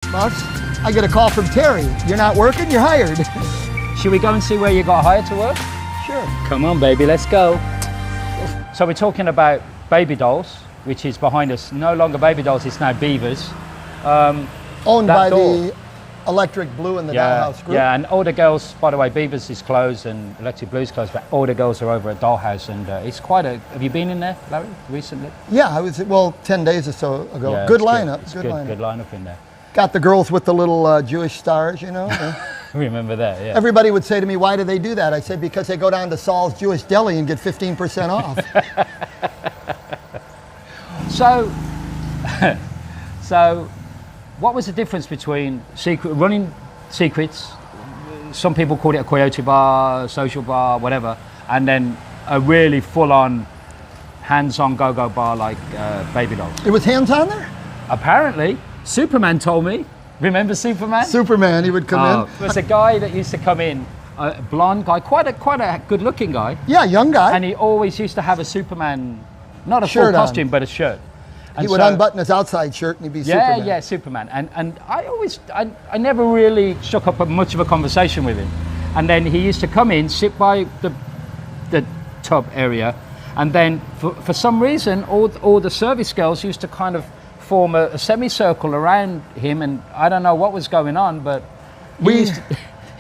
Christmas, I get a call from Terry. You're not working, you're hired. Should we go and see where you got hired to work? Sure. Come on, baby, let's go. So we're talking about Babydolls, which is behind us. No longer Babydolls, it's now Beavers. Owned by the Electric Blue and the Dollhouse Group. Yeah, and all the girls, by the way, Beavers is closed and Electric Blue's closed, but all the girls are over at Dollhouse, and it's quite a... Have you been in there, Larry, recently? Yeah, I was, 10 days or so ago. Yeah, good lineup. Good lineup. Good lineup in there. Got the girls with the little Jewish stars, you know. Remember that, yeah. Everybody would say to me, why do they do that? I said, because they go down to Saul's Jewish Deli and get 15% off. So what was the difference between running secrets, some people called it a coyote bar, social bar, whatever, and then a really full-on, hands-on go-go bar like Babydolls? It was hands-on there? Apparently. Superman told me. Remember Superman? Superman, he would come in. There was a guy that used to come in, a blonde guy, quite a good-looking guy. Yeah, young guy. And he always used to have a Superman, not a full costume, but a shirt. And he would unbutton his outside shirt and he'd be Superman. Yeah, Superman. And I never really struck up much of a conversation with him. And then he used to come in, sit by the tub area, and then for some reason, all the service girls used to kind of form a semicircle around him, and I don't know what was going on, but he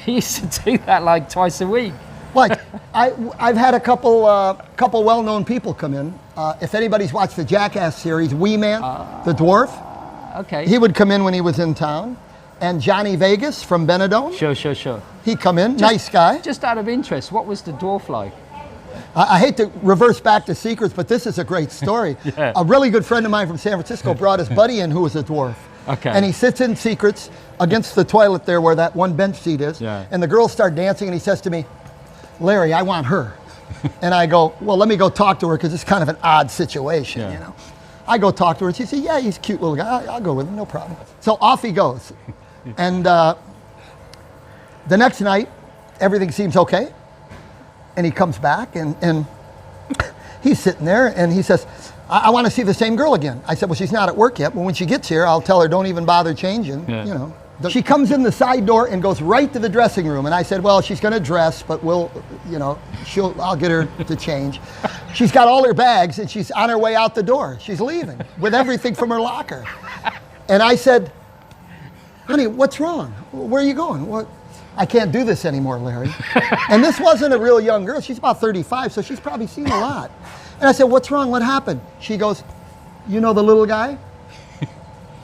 used to do that like twice a week. Like, I've had a couple well-known people come in. If anybody's watched the Jackass series, Wee Man, the dwarf, okay, he would come in when he was in town. And Johnny Vegas from Benidorm. Sure. He'd come in, nice guy. Just out of interest, what was the dwarf like? I hate to reverse back to secrets, but this is a great story. Yeah. A really good friend of mine from San Francisco brought his buddy in who was a dwarf. Okay. And he sits in secrets against the toilet there where that one bench seat is. Yeah. And the girls start dancing and he says to me, Larry, I want her. And I go, well, let me go talk to her because it's kind of an odd situation, you know. I go talk to her and she said, yeah, he's a cute little guy. I'll go with him, no problem. So off he goes. And the next night, everything seems okay. And he comes back and he's sitting there and he says, I want to see the same girl again. I said, well, she's not at work yet, but when she gets here, I'll tell her, don't even bother changing, you know. She comes in the side door and goes right to the dressing room. And I said, well, she's going to dress, but I'll get her to change. She's got all her bags and she's on her way out the door. She's leaving with everything from her locker. And I said, honey, what's wrong? Where are you going? What? I can't do this anymore, Larry. And this wasn't a real young girl. She's about 35, so she's probably seen a lot. And I said, what's wrong? What happened? She goes, you know the little guy?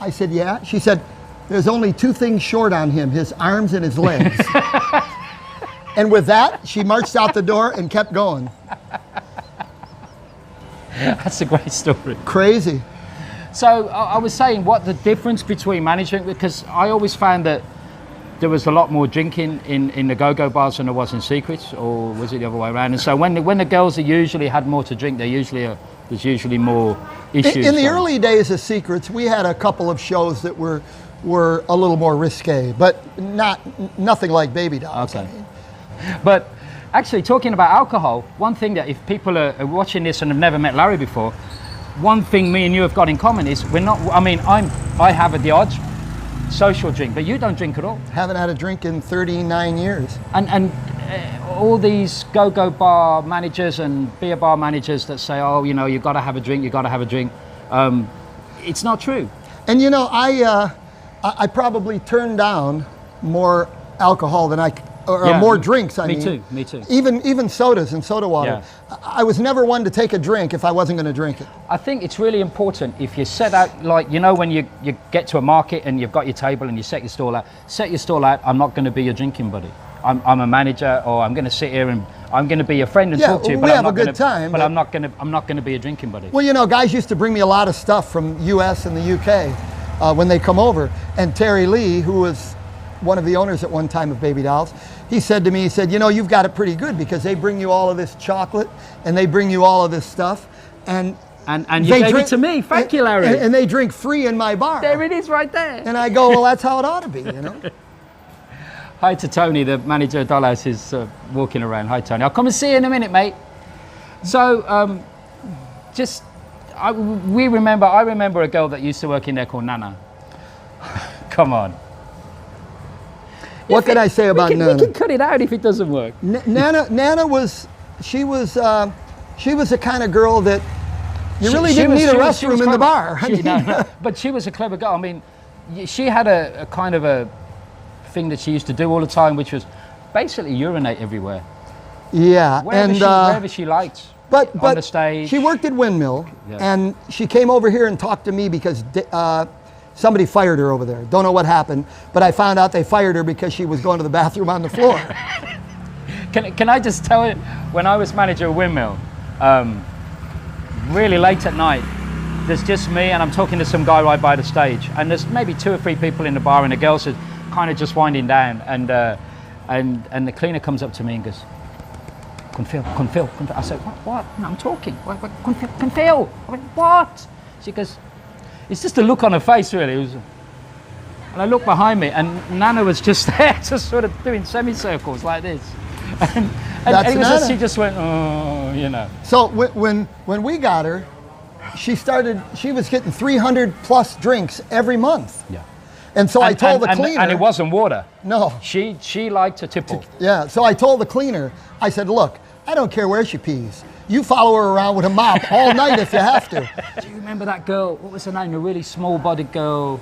I said, yeah. She said, there's only two things short on him, his arms and his legs. And with that, she marched out the door and kept going. That's a great story. Crazy. So I was saying what the difference between management, because I always found that there was a lot more drinking in the go-go bars than there was in secrets, or was it the other way around? And so when the girls usually had more to drink, there's usually more issues. In the early days of secrets, we had a couple of shows that were a little more risque, but nothing like Babydolls. Okay. I mean. But actually, talking about alcohol, one thing that if people are watching this and have never met Larry before, one thing me and you have got in common is we're not. I mean, I have at the odds social drink, but you don't drink at all. Haven't had a drink in 39 years. And all these go-go bar managers and beer bar managers that say, oh, you got to have a drink, it's not true. And I probably turned down more alcohol than more drinks. Me too. Even sodas and soda water. Yeah. I was never one to take a drink if I wasn't going to drink it. I think it's really important if you set out, like, when you get to a market and you've got your table and you set your stall out, I'm not going to be your drinking buddy. I'm a manager, or I'm going to sit here and I'm going to be your friend and talk to you. But we have a good time. But I'm not going to be a drinking buddy. Well, guys used to bring me a lot of stuff from US and the UK when they come over. And Terry Lee, who was one of the owners at one time of Babydolls, he said to me, you've got it pretty good because they bring you all of this chocolate and they bring you all of this stuff. And you gave it to me. Thank you, Larry. And they drink free in my bar. There it is right there. And I go, well, that's how it ought to be, Hi to Tony, the manager of Dollhouse, is walking around. Hi, Tony. I'll come and see you in a minute, mate. So, I remember a girl that used to work in there called Nana. come on. What can I say about We Nana? can cut it out if it doesn't work. Nana was the kind of girl that you really She didn't was- need a she was- she restroom was in the clever. bar. I She- mean, no, but she was a clever girl. I mean, she had a kind of a thing that she used to do all the time, which was basically urinate everywhere, yeah, wherever she liked. but on the stage. she worked at Windmill, Yeah. and she came over here and talked to me because somebody fired her over there. Don't know what happened, but I found out they fired her because she was going to the bathroom on the floor. Can I just tell you, when I was manager of Windmill, really late at night, there's just me and I'm talking to some guy right by the stage, and there's maybe 2 or 3 people in the bar, and the girls are kind of just winding down, and the cleaner comes up to me and goes, "Can feel." I said, "What? No, I'm talking. What? Can feel." I went, "What?" She goes, "It's just a look on her face, really." It was, and I looked behind me, and Nana was just there, just sort of doing semicircles like this. And That's it was Nana. just, she just went, "Oh, you know." So when we got her, she was getting 300 plus drinks every month. Yeah. And so I told the cleaner. And it wasn't water. No. She liked to tipple. Yeah, so I told the cleaner, I said, look, I don't care where she pees. You follow her around with a mop all night if you have to. Do you remember that girl? What was her name? A really small-bodied girl.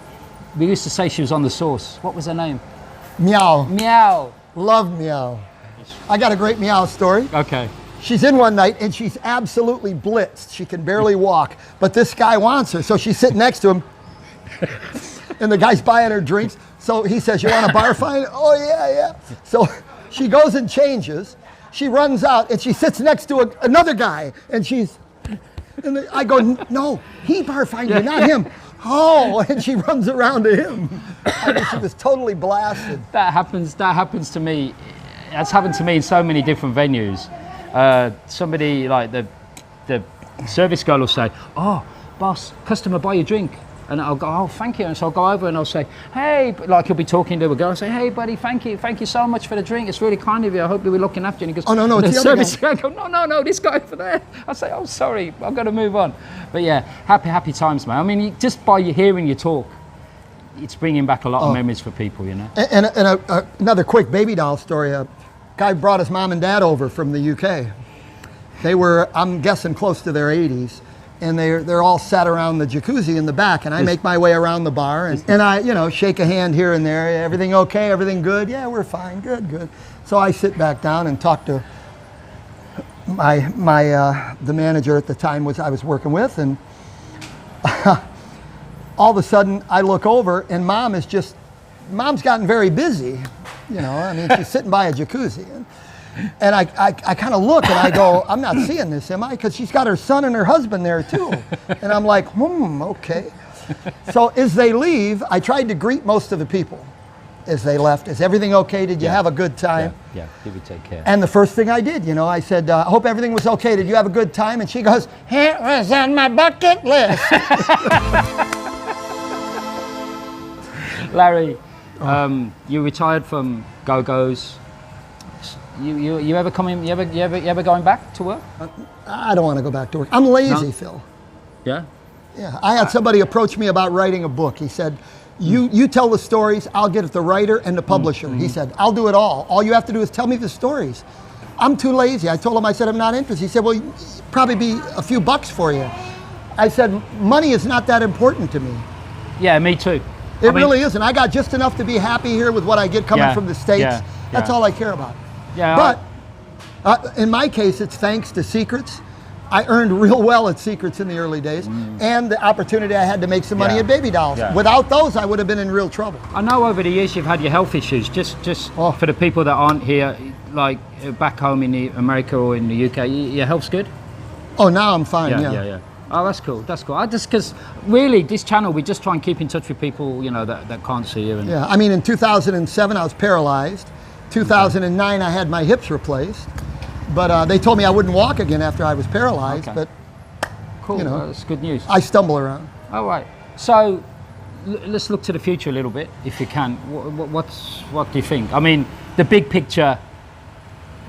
We used to say she was on the sauce. What was her name? Meow. Meow. Love Meow. I got a great Meow story. Okay. She's in one night and she's absolutely blitzed. She can barely walk, but this guy wants her. So she's sitting next to him and the guy's buying her drinks. So he says, "You want a bar fine?" "Oh, yeah." So she goes and changes. She runs out and she sits next to another guy and I go, "No, he bar fined you, not him." "Oh," and she runs around to him. I mean, she was totally blasted. That happens to me. That's happened to me in so many different venues. Somebody like the service girl will say, "Oh, boss, customer, buy your drink." And I'll go, "Oh, thank you." And so I'll go over and I'll say, "Hey," like he'll be talking to a girl, I'll say, "Hey, buddy, thank you so much for the drink. It's really kind of you. I hope we were looking after you." And he goes, "Oh, no, and it's the other service guy." I go, No, this guy over there." I say, "Oh, sorry, I've got to move on." But yeah, happy times, man. I mean, just by hearing you talk, it's bringing back a lot of memories for people, you know. And another quick Babydoll story. A guy brought his mom and dad over from the UK. They were, I'm guessing, close to their 80s. And they're all sat around the jacuzzi in the back, and I make my way around the bar, and I, shake a hand here and there. "Everything okay? Everything good?" "Yeah, we're fine. Good." So I sit back down and talk to the manager at the time I was working with, and all of a sudden I look over, and Mom's gotten very busy. I mean, she's sitting by a jacuzzi. And I kind of look and I go, "I'm not seeing this, am I?" Because she's got her son and her husband there too. And I'm like, okay. So as they leave, I tried to greet most of the people as they left. "Is everything okay? Did you have a good time?" Yeah, give you take care. And the first thing I did, I said, "I hope everything was okay. Did you have a good time?" And she goes, "It was on my bucket list." Larry, you retired from Go-Go's. You ever coming? You ever going back to work? I don't want to go back to work. I'm lazy, No? Phil. Yeah. Yeah, I had somebody approach me about writing a book. He said, you tell the stories, I'll get the writer and the publisher. He said, "I'll do it all. All you have to do is tell me the stories." I'm too lazy. I told him, I said, "I'm not interested." He said, "Well, probably be a few bucks for you." I said, "Money is not that important to me." Yeah, me too. It really isn't. I got just enough to be happy here with what I get coming Yeah, from the States. yeah, That's yeah. all I care about. Yeah. But in my case, it's thanks to Secrets. I earned real well at Secrets in the early days, and the opportunity I had to make some money Yeah. at Babydolls. Yeah. Without those, I would have been in real trouble. I know over the years you've had your health issues. Just for the people that aren't here, like back home in America or in the UK, your health's good. Oh, now I'm fine. Yeah. Oh, that's cool. I just because really this channel we just try and keep in touch with people that can't see you. And Yeah, I mean, in 2007, I was paralyzed. 2009, I had my hips replaced. But they told me I wouldn't walk again after I was paralyzed. Okay. But cool. That's good news. I stumble around. All right. So let's look to the future a little bit, if you can. What do you think? I mean, the big picture.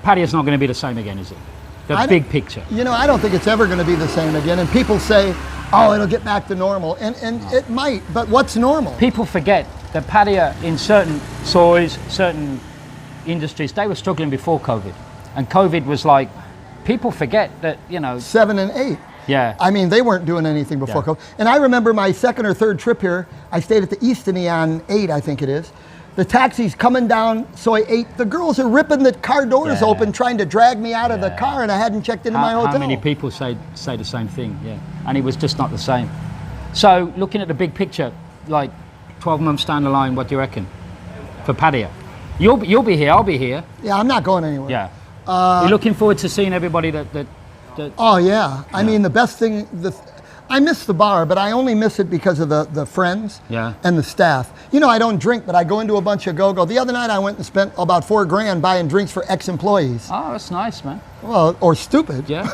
Pattaya's not going to be the same again, is it? The big picture. I don't think it's ever going to be the same again. And people say, "Oh, it'll get back to normal," and it might. But what's normal? People forget that Pattaya, in certain soys, certain industries, they were struggling before COVID. And COVID was like, people forget that, you know. 7 and 8. Yeah. I mean, they weren't doing anything before COVID. And I remember my second or third trip here, I stayed at the Eastony on 8, I think it is. The taxi's coming down Soy 8. The girls are ripping the car doors open, trying to drag me out of the car, and I hadn't checked into my hotel. How many people say the same thing? Yeah. And it was just not the same. So, looking at the big picture, like 12 months down the line, what do you reckon for Pattaya? You'll be here, I'll be here. Yeah, I'm not going anywhere. Yeah. You're looking forward to seeing everybody that oh yeah. I mean, the best thing, I miss the bar, but I only miss it because of the friends and the staff. You know, I don't drink, but I go into a bunch of go-go. The other night I went and spent about $4 grand buying drinks for ex-employees. Oh, that's nice, man. Well, or stupid. Yeah.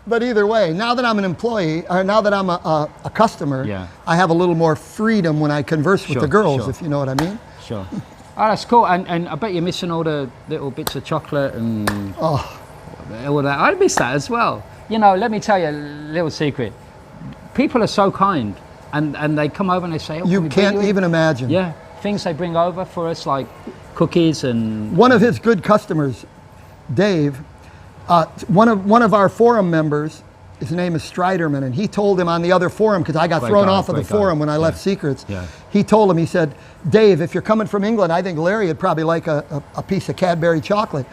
But either way, now that I'm an employee, or now that I'm a customer, I have a little more freedom when I converse with the girls, if you know what I mean. Sure. Oh, that's cool. And I bet you're missing all the little bits of chocolate and all that. I miss that as well. You know, let me tell you a little secret. People are so kind, and they come over and they say, oh, you can't even imagine. Yeah, things they bring over for us, like cookies and... One of his good customers, Dave, one of our forum members, his name is Striderman, and he told him on the other forum, because I got thrown off of the forum when I left Secrets, he told him, he said, Dave, if you're coming from England, I think Larry would probably like a piece of Cadbury chocolate.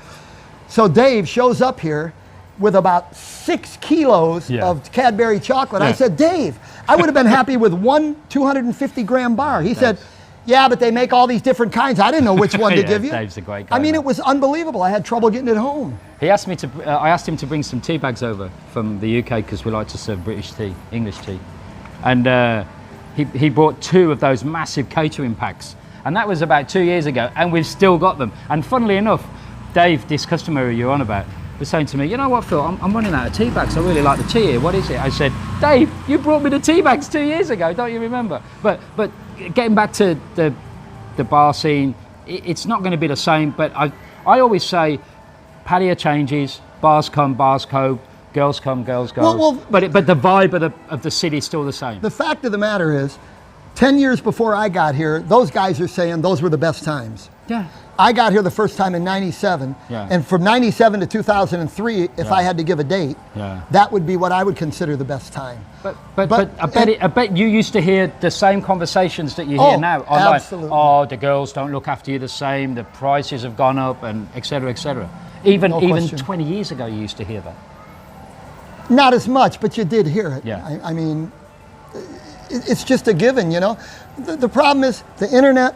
So Dave shows up here with about 6 kilos of Cadbury chocolate. I said, Dave, I would have been happy with one 250-gram bar. He said, yeah, but they make all these different kinds. I didn't know which one to give you. Dave's a great guy. I mean, it was unbelievable. I had trouble getting it home. He asked me to, I asked him to bring some tea bags over from the UK because we like to serve British tea, English tea. And he brought 2 of those massive catering packs. And that was about 2 years ago, and we've still got them. And funnily enough, Dave, this customer you're on about, was saying to me, you know what, Phil, I'm running out of tea bags. I really like the tea here. What is it? I said, Dave, you brought me the tea bags 2 years ago. Don't you remember? But getting back to the bar scene, it's not going to be the same. But I always say, Pattaya changes, bars come, bars go, girls come, girls go. But the vibe of the city is still the same. The fact of the matter is, 10 years before I got here, those guys are saying those were the best times. Yeah. I got here the first time in '97, and from '97 to 2003, if I had to give a date, that would be what I would consider the best time. But I bet you used to hear the same conversations that you hear now. Online. Absolutely. Oh, the girls don't look after you the same. The prices have gone up, and et cetera, et cetera. Even 20 years ago, you used to hear that. Not as much, but you did hear it. Yeah. I mean, it's just a given, you know. The problem is the internet.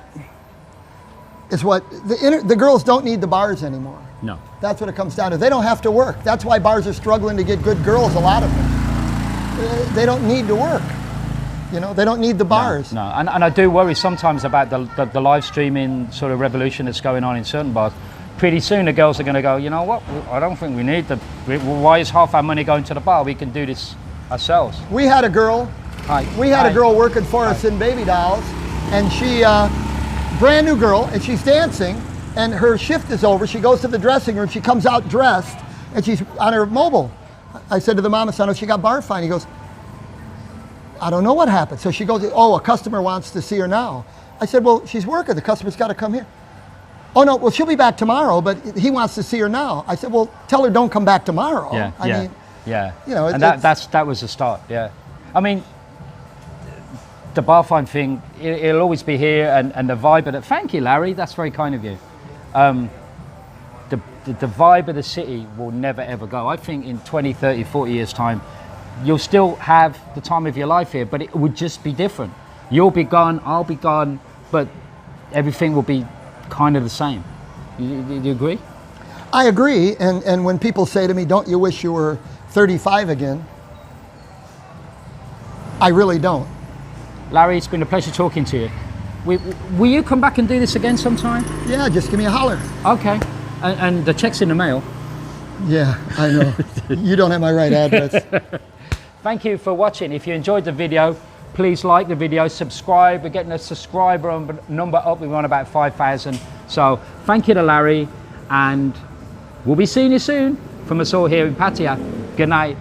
Is what the girls don't need the bars anymore. No. That's what it comes down to. They don't have to work. That's why bars are struggling to get good girls, a lot of them. They don't need to work. You know, they don't need the bars. No. And I do worry sometimes about the live streaming sort of revolution that's going on in certain bars. Pretty soon the girls are going to go, you know what, I don't think we need why is half our money going to the bar? We can do this ourselves. We had a girl, a girl working for us in Babydolls, and she, brand new girl, and she's dancing, and her shift is over. She goes to the dressing room, she comes out dressed, and she's on her mobile. I said to the mama, son, she got bar fine. He goes, I don't know what happened. So she goes, oh, a customer wants to see her now. I said, well, she's working, the customer's got to come here. Oh no, well, she'll be back tomorrow, but he wants to see her now. I said, well, tell her don't come back tomorrow. I mean, you know, and that was the start. Yeah, I mean, the bar fine thing, it'll always be here, and the vibe of it. Thank you, Larry. That's very kind of you. The vibe of the city will never ever go. I think in 20, 30, 40 years time, you'll still have the time of your life here, but it would just be different. You'll be gone, I'll be gone, but everything will be kind of the same. Do you agree? I agree, and when people say to me, don't you wish you were 35 again? I really don't. Larry, it's been a pleasure talking to you. Will you come back and do this again sometime? Yeah, just give me a holler. Okay, and the check's in the mail. Yeah, I know. You don't have my right address. Thank you for watching. If you enjoyed the video, please like the video, subscribe. We're getting a subscriber number up. We're on about 5,000. So thank you to Larry, and we'll be seeing you soon from us all here in Pattaya. Good night.